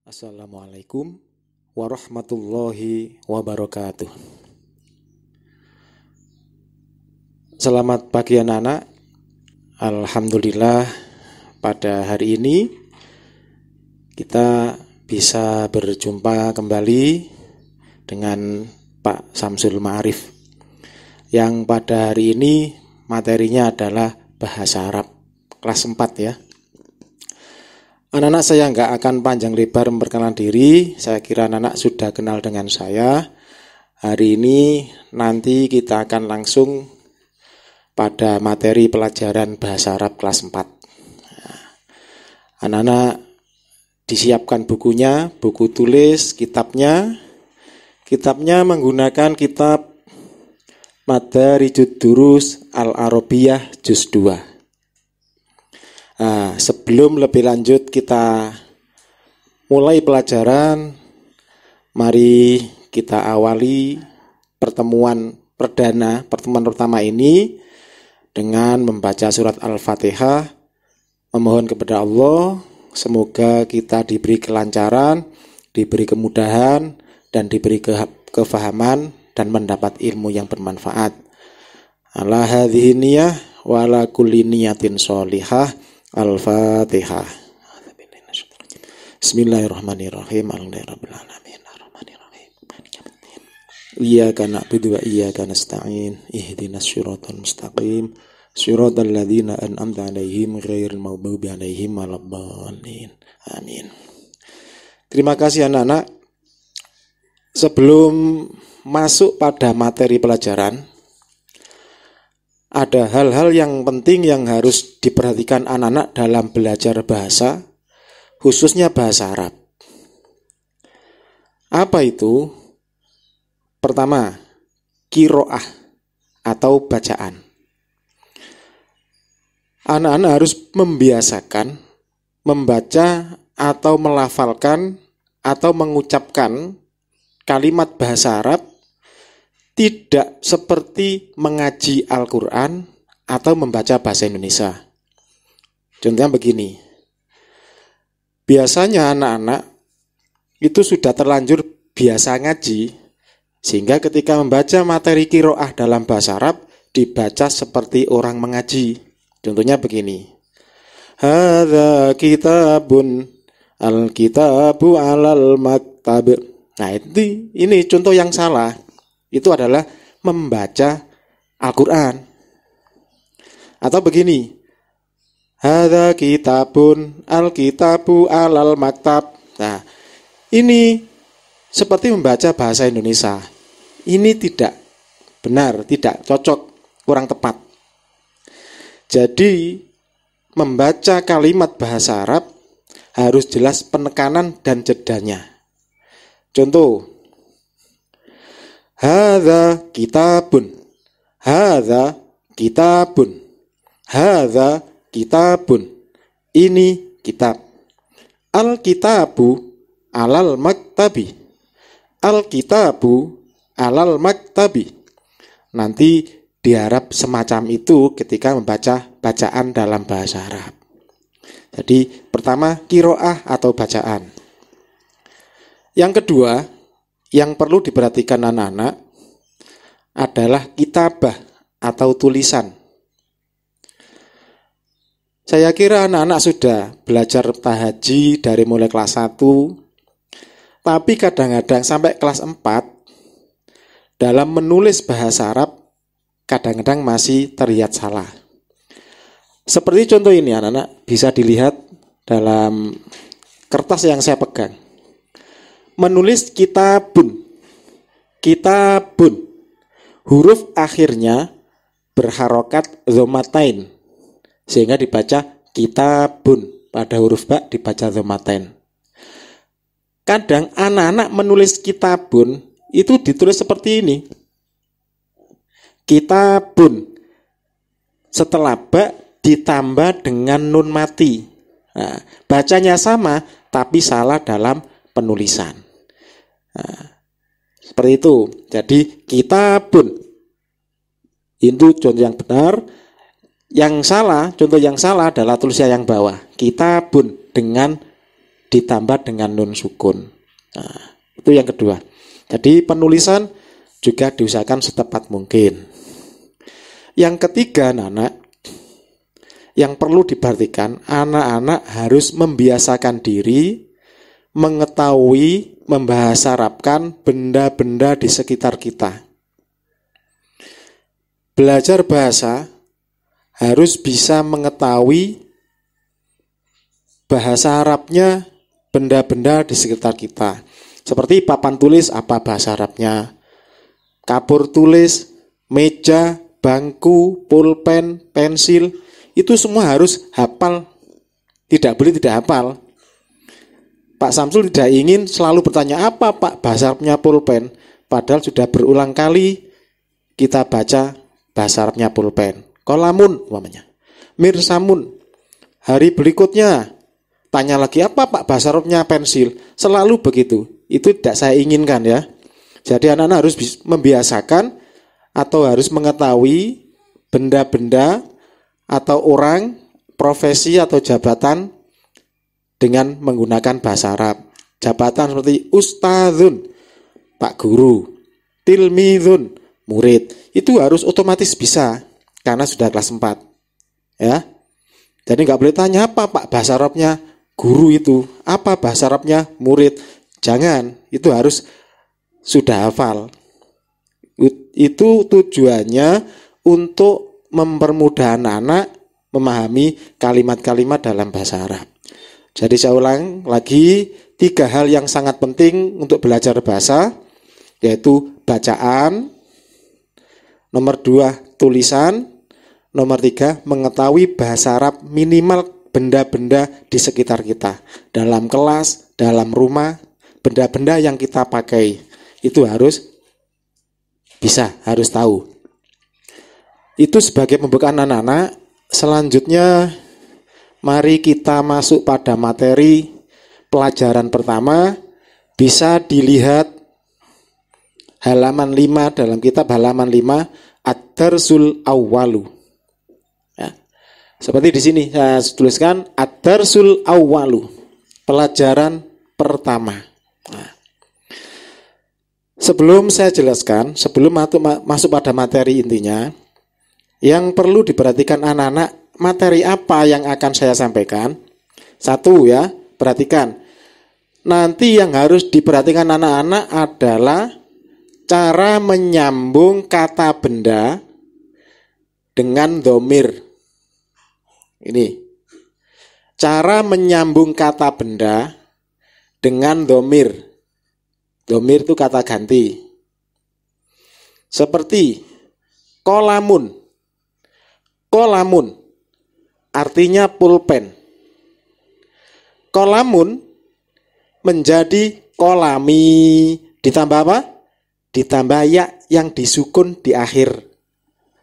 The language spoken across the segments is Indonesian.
Assalamualaikum warahmatullahi wabarakatuh. Selamat pagi anak-anak. Alhamdulillah pada hari ini kita bisa berjumpa kembali dengan Pak Samsul Ma'arif, yang pada hari ini materinya adalah bahasa Arab kelas 4 ya. Anak-anak, saya nggak akan panjang lebar memperkenalkan diri. Saya kira anak-anak sudah kenal dengan saya. Hari ini nanti kita akan langsung pada materi pelajaran bahasa Arab kelas 4. Anak-anak disiapkan bukunya, buku tulis, kitabnya. Kitabnya menggunakan kitab Madarijud Durus Al-Arabiyah Juz 2. Sebelum lebih lanjut kita mulai pelajaran, mari kita awali pertemuan pertama ini dengan membaca surat Al-Fatihah, memohon kepada Allah semoga kita diberi kelancaran, diberi kemudahan, dan diberi kefahaman dan mendapat ilmu yang bermanfaat. Ala hadhihi niyah wa ala kulli niyatin sholihah. Al-Fatihah. Bismillahirrahmanirrahim. Alhamdulillahirabbil alamin. Arrahmanirrahim. Iyyaka na'budu wa iyyaka nasta'in. Ihdinas siratal mustaqim. Siratal ladzina an'amta 'alaihim ghairil maghdubi 'alaihim waladdallin. Amin. Terima kasih anak-anak. Sebelum masuk pada materi pelajaran, ada hal-hal yang penting yang harus diperhatikan anak-anak dalam belajar bahasa, khususnya bahasa Arab. Apa itu? Pertama, qiraah atau bacaan. Anak-anak harus membiasakan membaca atau melafalkan atau mengucapkan kalimat bahasa Arab tidak seperti mengaji Al-Quran atau membaca bahasa Indonesia. Contohnya begini, biasanya anak-anak itu sudah terlanjur biasa ngaji, sehingga ketika membaca materi qiraah dalam bahasa Arab dibaca seperti orang mengaji. Contohnya begini, hadza kitabun al-kitabu alal maktab. Nah ini contoh yang salah. Itu adalah membaca Al-Quran. Atau begini, hadza kitabun al-kitabu alal maktab. Nah, ini seperti membaca bahasa Indonesia. Ini tidak benar, tidak cocok, kurang tepat. Jadi, membaca kalimat bahasa Arab harus jelas penekanan dan jedanya. Contoh, hadza kitabun, hadza kitabun, hadza kitabun. Ini kitab. Al-kitabu alal maktabi, al-kitabu alal maktabi. Nanti diharap semacam itu ketika membaca bacaan dalam bahasa Arab. Jadi pertama qiraah atau bacaan. Yang kedua, yang perlu diperhatikan anak-anak adalah kitabah atau tulisan. Saya kira anak-anak sudah belajar tahaji dari mulai kelas 1, tapi kadang-kadang sampai kelas 4 dalam menulis bahasa Arab kadang-kadang masih terlihat salah. Seperti contoh ini anak-anak bisa dilihat dalam kertas yang saya pegang. Menulis kitabun, kitabun, huruf akhirnya berharokat dhammatain, sehingga dibaca kitabun, pada huruf ba dibaca dhammatain. Kadang anak-anak menulis kitabun itu ditulis seperti ini, kitabun, setelah ba ditambah dengan nun mati. Nah, bacanya sama tapi salah dalam penulisan. Nah, seperti itu. Jadi kitabun itu contoh yang benar. Yang salah, contoh yang salah adalah tulisan yang bawah, kitabun dengan ditambah dengan nun sukun. Nah, itu yang kedua. Jadi penulisan juga diusahakan setepat mungkin. Yang ketiga, anak-anak, yang perlu diperhatikan, anak-anak harus membiasakan diri mengetahui, membahasarapkan benda-benda di sekitar kita. Belajar bahasa harus bisa mengetahui bahasa Arabnya benda-benda di sekitar kita. Seperti papan tulis, apa bahasa Arabnya? Kapur tulis, meja, bangku, pulpen, pensil, itu semua harus hafal. Tidak boleh tidak hafal. Pak Samsul tidak ingin selalu bertanya, apa Pak bahasa Arabnya pulpen? Padahal sudah berulang kali kita baca bahasa Arabnya pulpen. Kolamun umpamanya. Mirsamun. Hari berikutnya tanya lagi, apa Pak bahasa Arabnya pensil? Selalu begitu. Itu tidak saya inginkan ya. Jadi anak-anak harus membiasakan atau harus mengetahui benda-benda atau orang, profesi atau jabatan dengan menggunakan bahasa Arab. Jabatan seperti ustadzun, Pak Guru, tilmidun, murid. Itu harus otomatis bisa karena sudah kelas 4. Ya. Jadi nggak boleh tanya, apa Pak bahasa Arabnya guru itu, apa bahasa Arabnya murid. Jangan, itu harus sudah hafal. Itu tujuannya untuk mempermudah anak-anak memahami kalimat-kalimat dalam bahasa Arab. Jadi saya ulang lagi, 3 hal yang sangat penting untuk belajar bahasa, yaitu bacaan, nomor 2 tulisan, nomor 3 mengetahui bahasa Arab minimal benda-benda di sekitar kita. Dalam kelas, dalam rumah, benda-benda yang kita pakai, itu harus bisa, harus tahu. Itu sebagai pembukaan anak-anak. Selanjutnya mari kita masuk pada materi pelajaran pertama. Bisa dilihat halaman 5 dalam kitab halaman 5 Ad-Darsul Awwalu. Ya. Seperti di sini saya tuliskan Ad-Darsul Awwalu, pelajaran pertama. Nah, sebelum saya jelaskan, sebelum masuk pada materi intinya, yang perlu diperhatikan anak-anak, materi apa yang akan saya sampaikan. Satu ya, perhatikan. Nanti yang harus diperhatikan anak-anak adalah cara menyambung kata benda dengan dhamir. Ini. Cara menyambung kata benda dengan dhamir. Dhamir itu kata ganti. Seperti kolamun. Kolamun artinya pulpen. Kolamun menjadi kolami. Ditambah apa? Ditambah ya yang disukun di akhir.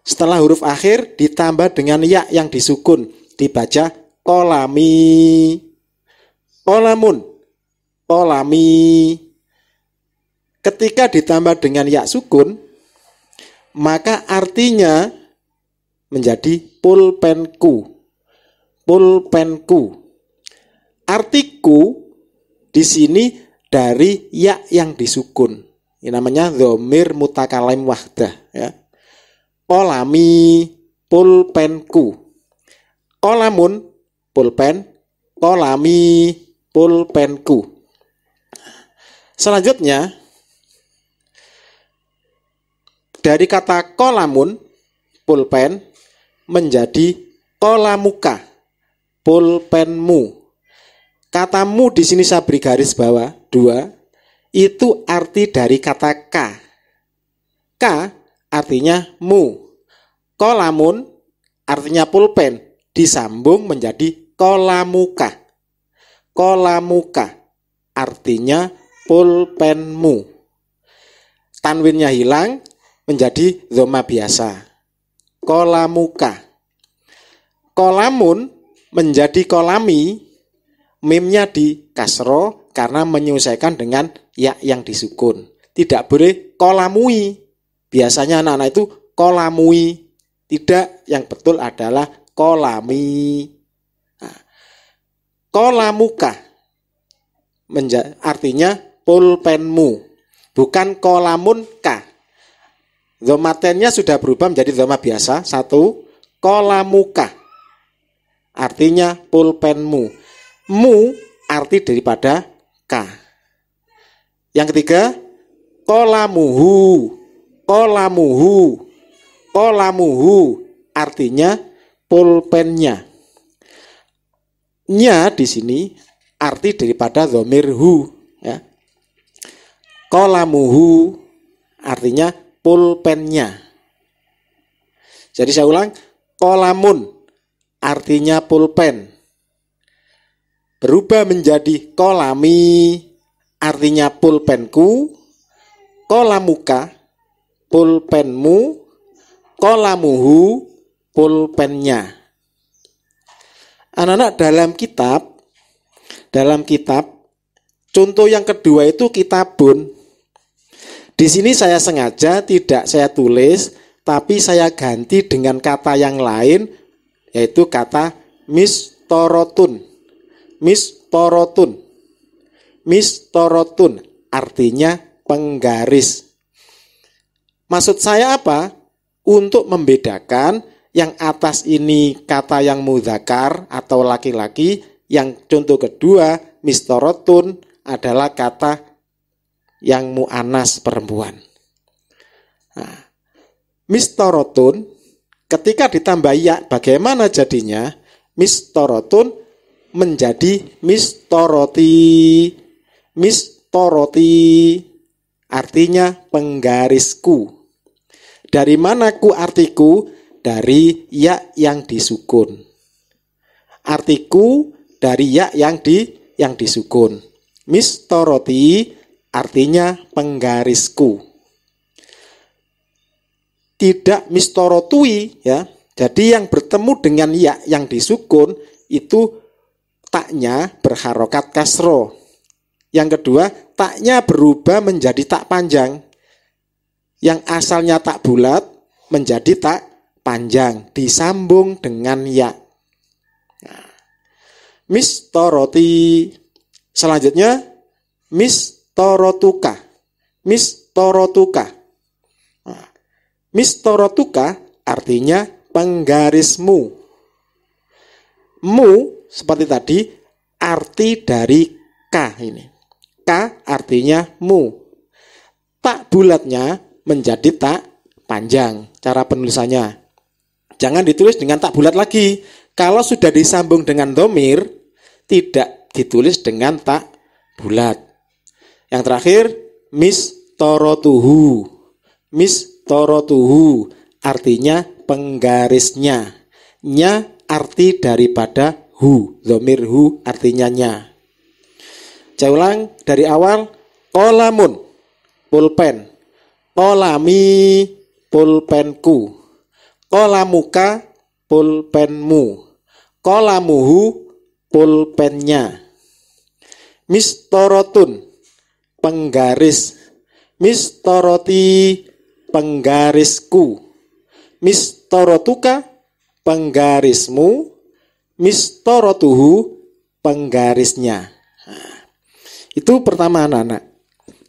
Setelah huruf akhir ditambah dengan ya yang disukun, dibaca kolami. Kolamun. Kolami. Ketika ditambah dengan ya sukun, maka artinya menjadi pulpenku. Pulpenku. Artiku di sini dari ya yang disukun. Ini namanya dhamir mutakalim wahdah ya. Kolami, pulpenku. Kolamun, pulpen. Kolami, pulpenku. Selanjutnya dari kata kolamun, pulpen, menjadi kolamuka, pulpenmu. Katamu di sini saya beri garis bawah 2, itu arti dari kata ka. Ka artinya mu. Kolamun artinya pulpen, disambung menjadi kolamuka. Kolamuka artinya pulpenmu. Tanwinnya hilang menjadi dhamma biasa. Kolamuka. Kolamun menjadi kolami, mimnya di kasro karena menyesuaikan dengan ya yang disukun. Tidak boleh kolamui. Biasanya anak-anak itu kolamui. Tidak, yang betul adalah kolami. Nah, kolamuka. artinya pulpenmu, bukan kolamun ka. Dhomatennya sudah berubah menjadi dhoma biasa. 1, kolamuka, artinya pulpenmu. Mu arti daripada ka. Yang ketiga, kolamuhu, kolamuhu, kolamuhu, artinya pulpennya. Nya di sini arti daripada dhamir hu, ya. Kolamuhu artinya pulpennya. Jadi saya ulang, kolamun artinya pulpen berubah menjadi kolami artinya pulpenku, kolamuka pulpenmu, kolamuhu pulpennya. Anak-anak, dalam kitab contoh yang kedua itu kitabun. Di sini saya sengaja tidak saya tulis, tapi saya ganti dengan kata yang lain, yaitu kata mistorotun. Mistorotun. Mistorotun artinya penggaris. Maksud saya apa? Untuk membedakan yang atas ini kata yang mudzakkar atau laki-laki, yang contoh kedua mistorotun adalah kata yang mu'annas perempuan. Nah, mistorotun ketika ditambah ya, bagaimana jadinya? Mistorotun menjadi mistoroti. Mistoroti artinya penggarisku. Dari mana ku artiku? Dari ya yang disukun. Artiku dari ya yang disukun. Mistoroti artinya penggarisku. Tidak mistorotui, ya. Jadi yang bertemu dengan ya yang disukun itu taknya berharokat kasro. Yang kedua, taknya berubah menjadi tak panjang. Yang asalnya tak bulat menjadi tak panjang, disambung dengan ya. Nah, mistoroti. Selanjutnya mistorotuka. Mistorotuka. Nah, mistorotuka artinya penggarismu. Mu seperti tadi arti dari ka ini. Ka artinya mu. Tak bulatnya menjadi tak panjang. Cara penulisannya, jangan ditulis dengan tak bulat lagi. Kalau sudah disambung dengan dhamir, tidak ditulis dengan tak bulat. Yang terakhir, mistorotuhu. Mistorotuhu artinya penggarisnya. Nya arti daripada hu. Dhamir hu artinya nya. Saya ulang dari awal. Kolamun, pulpen. Kolami, pulpenku. Kolamuka, pulpenmu. Kolamuhu, pulpennya. Mistorotun, penggaris. Mistoroti, penggarisku. Mistorotuka, penggarismu. Mistorotuhu, penggarisnya. Nah, itu pertama anak-anak.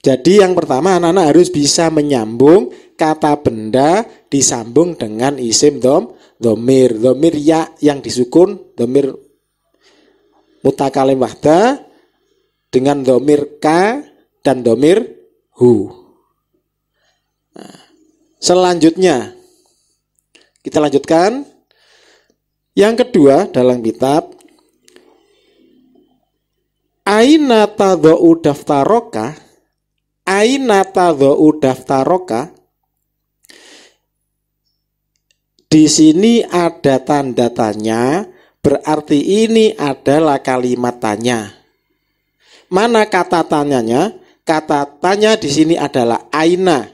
Jadi yang pertama anak-anak harus bisa menyambung kata benda disambung dengan isim dhamir. Dhamir ya yang disukun, dhamir mutakalim wahda dengan dhamir ka dan dhamir hu. Nah, selanjutnya kita lanjutkan. Yang kedua dalam kitab, aina tadha'u daftaroka. Aina tadha'u daftaroka. Di sini ada tanda tanya, berarti ini adalah kalimat tanya. Mana kata tanyanya? Kata tanya di sini adalah aina.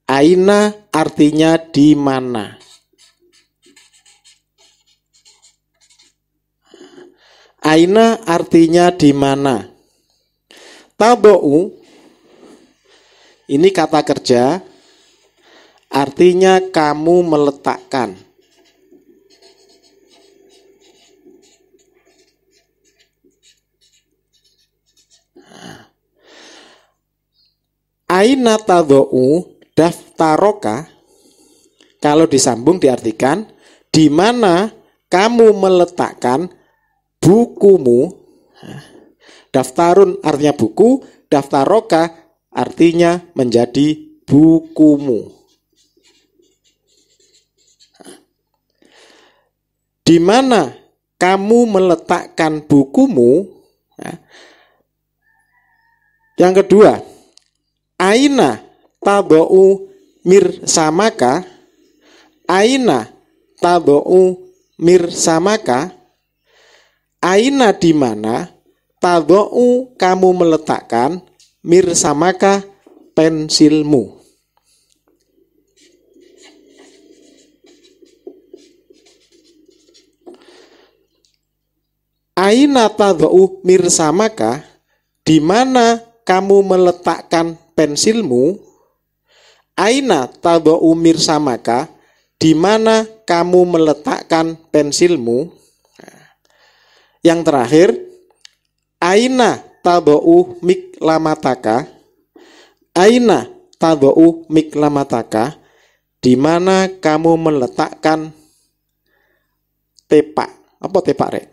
Aina artinya di mana. Aina artinya di mana. Tabu'u ini kata kerja, artinya kamu meletakkan. Aina tadau daftaroka, kalau disambung diartikan di mana kamu meletakkan bukumu. Daftarun artinya buku, daftaroka artinya menjadi bukumu. Di mana kamu meletakkan bukumu. Yang kedua, aina tadau mirsamaka. Aina tadau mirsamaka. Aina di mana, tadau kamu meletakkan, mirsamaka pensilmu. Aina tadau mirsamaka, di mana kamu meletakkan pensilmu. Aina tadau mirsamaka, di mana kamu meletakkan pensilmu. Yang terakhir, aina tadau miklamataka. Aina tadau miklamataka, di mana kamu meletakkan tepak. Apa tepak, Rek?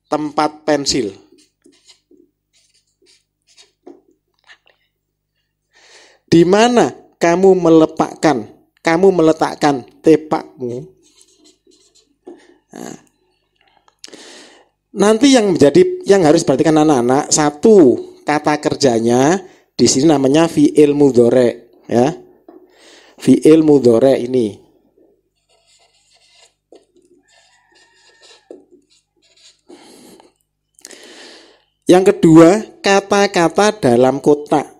Tempat pensil. Di mana kamu meletakkan tepakmu. Nah, nanti yang harus perhatikan anak-anak, satu, kata kerjanya di sini namanya fi'il mudhari', ya. Fi'il mudhari' ini. Yang kedua, kata-kata dalam kotak.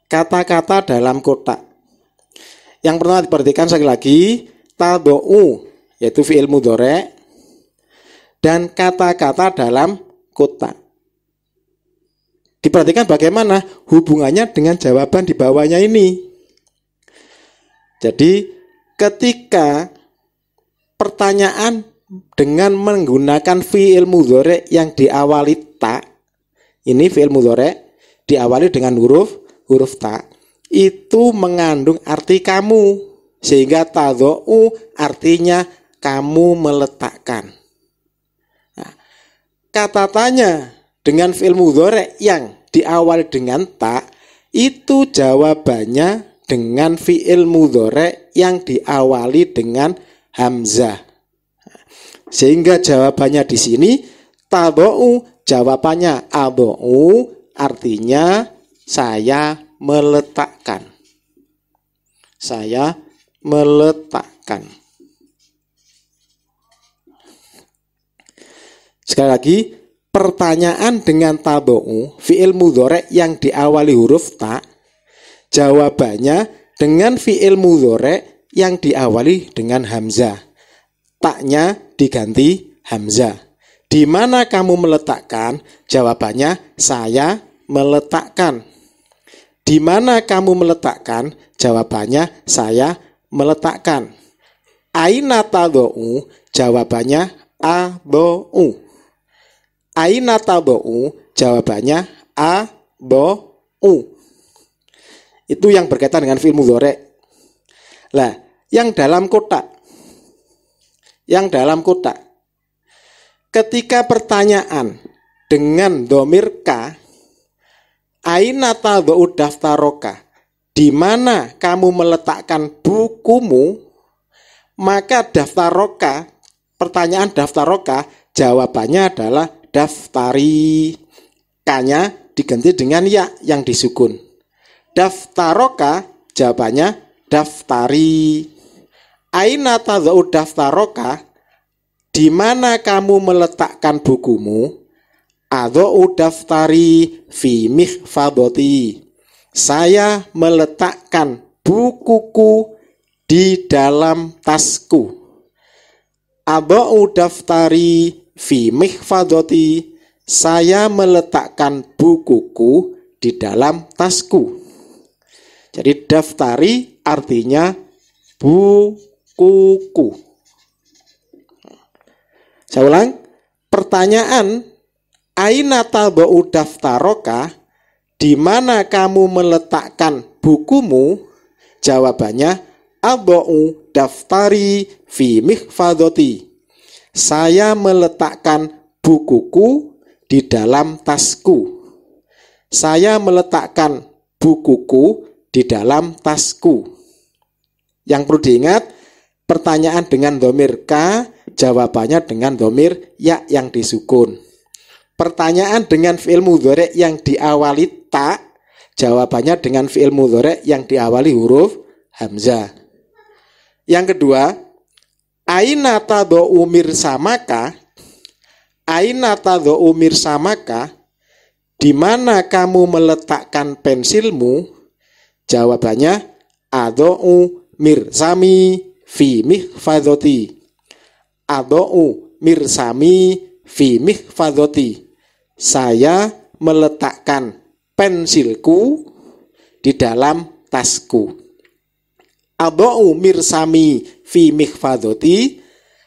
Kata-kata dalam kotak. Yang pertama diperhatikan sekali lagi, tadau yaitu fi'il mudhari' dan kata-kata dalam kotak. Diperhatikan bagaimana hubungannya dengan jawaban di bawahnya ini. Jadi ketika pertanyaan dengan menggunakan fi'il mudhari' yang diawali ta, ini fi'il mudhari' diawali dengan huruf ta, itu mengandung arti kamu, sehingga tadau artinya kamu meletakkan. Nah, kata tanya dengan fi'il mudhari' yang diawali dengan ta, itu jawabannya dengan fi'il mudhari' yang diawali dengan hamzah. Sehingga jawabannya di sini tadau, jawabannya adau, artinya saya meletakkan. Saya meletakkan. Sekali lagi, pertanyaan dengan tadau, fi'il mudhari' yang diawali huruf ta, jawabannya dengan fi'il mudhari' yang diawali dengan hamzah. Taknya diganti hamzah. Di mana kamu meletakkan? Jawabannya saya meletakkan. Di mana kamu meletakkan? Jawabannya saya meletakkan. Aina tadau? Jawabannya adau. Aina tadau? Jawabannya adau. Itu yang berkaitan dengan fi'il mudhari'. Lah, yang dalam kotak. Yang dalam kotak. Ketika pertanyaan dengan dhamir ka, aina tadau daftaroka, di mana kamu meletakkan bukumu, maka daftaroka, pertanyaan daftaroka, jawabannya adalah daftari. K-nya diganti dengan ya yang disukun. Daftaroka, jawabannya daftari. Aina tadau daftaroka, di mana kamu meletakkan bukumu? Adau daftari fi mihfadoti. Saya meletakkan bukuku di dalam tasku. Adau daftari fi mihfadoti. Saya meletakkan bukuku di dalam tasku. Jadi daftari artinya bukuku. Saya ulang, pertanyaan aina tadau daftaroka, di mana kamu meletakkan bukumu? Jawabannya, adau daftari fi mihfadhoti. Saya meletakkan bukuku di dalam tasku. Saya meletakkan bukuku di dalam tasku. Yang perlu diingat, pertanyaan dengan dhamir ka, jawabannya dengan dhamir ya yang disukun. Pertanyaan dengan fi'il mudhari' yang diawali ta, jawabannya dengan fi'il mudhari' yang diawali huruf hamzah. Yang kedua, aina tadau mirsamaka? Aina tadau mirsamaka? Di mana kamu meletakkan pensilmu? Jawabannya, adau mirsami fi mihfadhoti. Adau mirsami fi mihfadhoti. Saya meletakkan pensilku di dalam tasku. Adau mirsami fi mihfadhoti.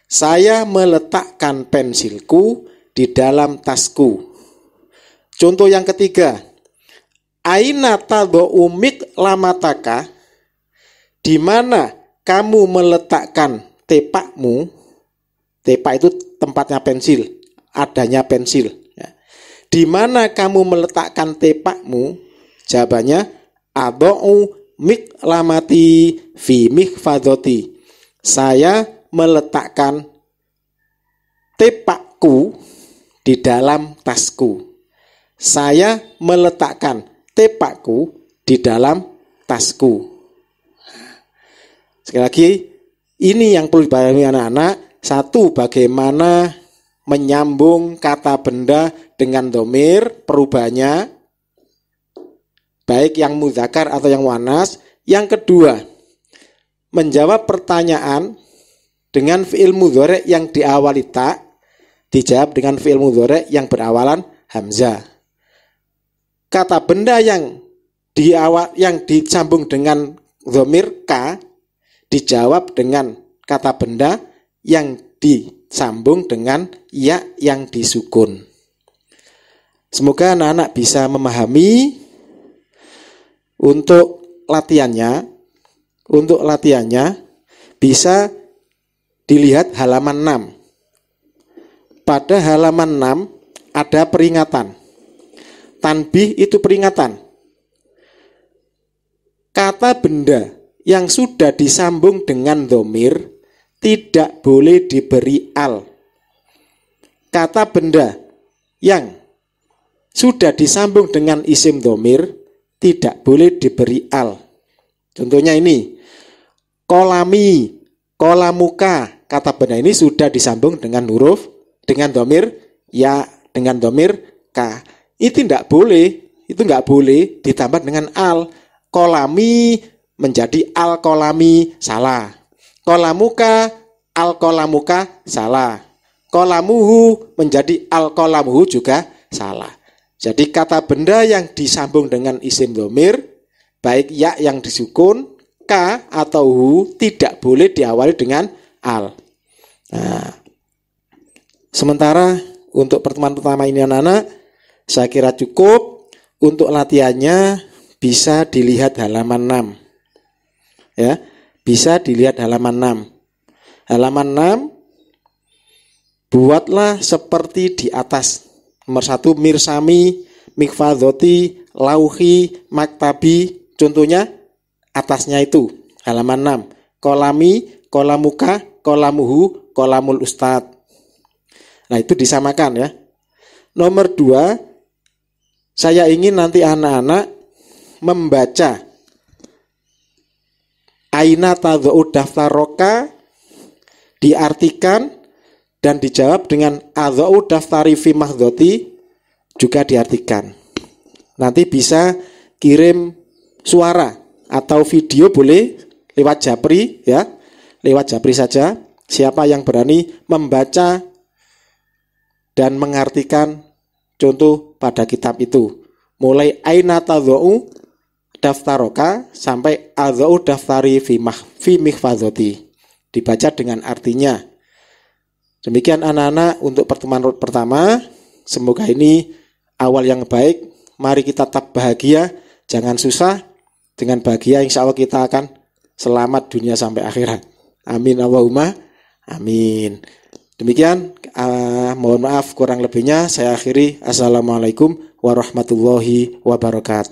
Saya meletakkan pensilku di dalam tasku. Contoh yang ketiga, aina tadau miqlamataka? Di mana kamu meletakkan tepakmu? Tepak itu tempatnya pensil, adanya pensil. Di mana kamu meletakkan tepakmu? Jawabannya, adau miqlamati fi mihfadhoti. Saya meletakkan tepakku di dalam tasku. Saya meletakkan tepakku di dalam tasku. Sekali lagi, ini yang perlu dipahami anak-anak. Satu, bagaimana menyambung kata benda dengan dhamir perubahannya, baik yang mudzakkar atau yang muannas. Yang kedua, menjawab pertanyaan dengan fi'il mudhari' yang diawali ta, dijawab dengan fi'il mudhari' yang berawalan hamzah. Kata benda yang disambung dengan dhamir ka, dijawab dengan kata benda yang disambung dengan ya yang disukun. Semoga anak-anak bisa memahami. Untuk latihannya bisa dilihat halaman 6. Pada halaman 6 ada peringatan. Tanbih itu peringatan. Kata benda yang sudah disambung dengan dhamir tidak boleh diberi al. Kata benda yang sudah disambung dengan isim dhamir tidak boleh diberi al. Contohnya ini, kolami, kolamuka. Kata benda ini sudah disambung dengan huruf, dengan dhamir ya, dengan dhamir ka. Itu tidak boleh, itu nggak boleh ditambah dengan al. Kolami menjadi al kolami, salah. Kolamuka, al kolamuka, salah. Kolamuhu menjadi al kolamuhu juga salah. Jadi kata benda yang disambung dengan isim dhamir, baik ya yang disukun, ka atau hu, tidak boleh diawali dengan al. Nah, sementara untuk pertemuan pertama ini anak-anak, saya kira cukup. Untuk latihannya bisa dilihat halaman 6. Ya, bisa dilihat halaman 6. Halaman 6, buatlah seperti di atas. Nomor 1, mirsami, mikfadhoti, lauhi, maktabi. Contohnya atasnya itu halaman 6. Kolami, kolamuka, kolamuhu, kolamul ustad. Nah, itu disamakan ya. Nomor 2, saya ingin nanti anak-anak membaca aina tadau daftaroka, diartikan dan dijawab dengan adau daftari fi mahdhoti, juga diartikan. Nanti bisa kirim suara atau video, boleh lewat Japri ya. Lewat Japri saja. Siapa yang berani membaca dan mengartikan contoh pada kitab itu, mulai aina tadau daftaroka sampai adau daftari fi mihfadhoti, dibaca dengan artinya. Demikian anak-anak untuk pertemuan pertama. Semoga ini awal yang baik mari kita tetap bahagia, jangan susah. Dengan bahagia insya Allah kita akan selamat dunia sampai akhirat. Amin Allahumma amin. Demikian, mohon maaf kurang lebihnya, saya akhiri. Assalamualaikum warahmatullahi wabarakatuh.